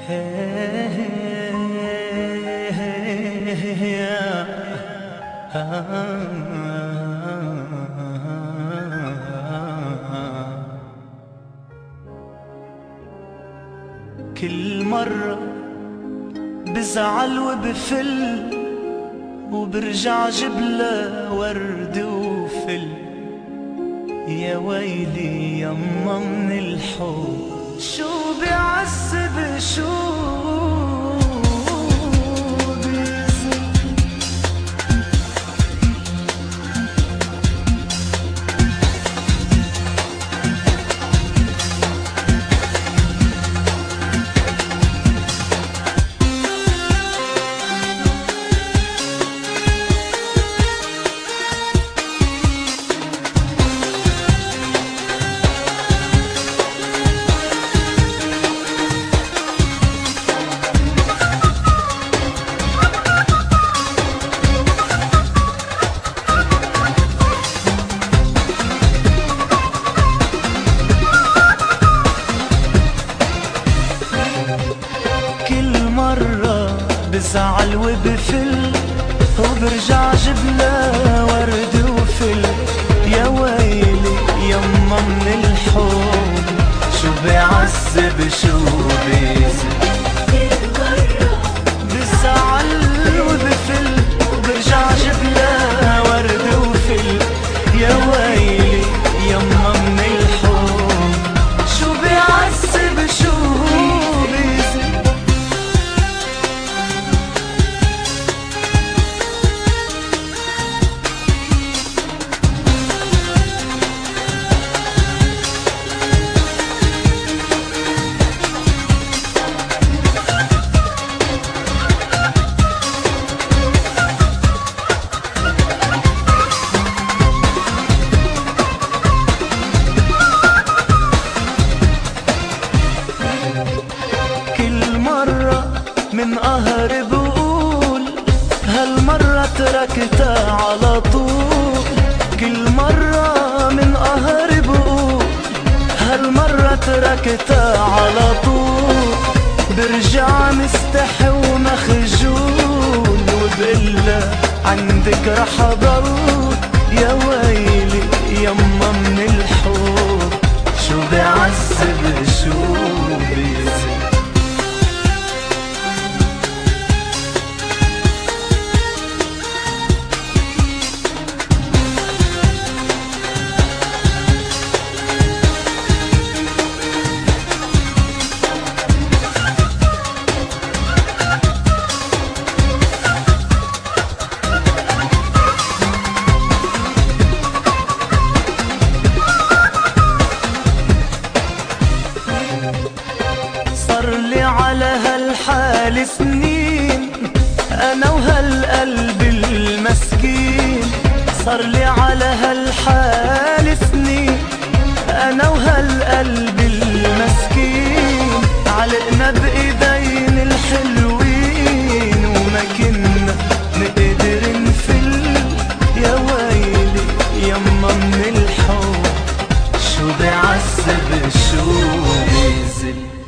كل مرة بزعل وبفل وبرجع جبلة ورد وفل. يا ويلي يما من الحب شو بيعذب شو بيزن. بزعل وبفل وبرجع جبلة ورد وفل. يا ويلي يما من الحب شو بيعذب شو بيزن. بزعل وبفل وبرجع جبلة ورد وفل. يا ويلي يما من الحب شو بيعذب شو بيزن. من قهر بقول هالمرة تركتها على طول. كل مرة من قهر بقول هالمرة تركتها على طول. برجع مستحي ومخجول وبقلها عندك رح اضل. يا ويلي يما من الحب شو بيعذب شو بيزن. صار لي على هالحال سنين أنا وهالقلب المسكين. صار لي على هالحال سنين أنا وهالقلب المسكين. علقنا بإيدين الحلوين وما كنا نقدر نفل. يا ويلي يما من الحب شو بيعذب شو بيزل.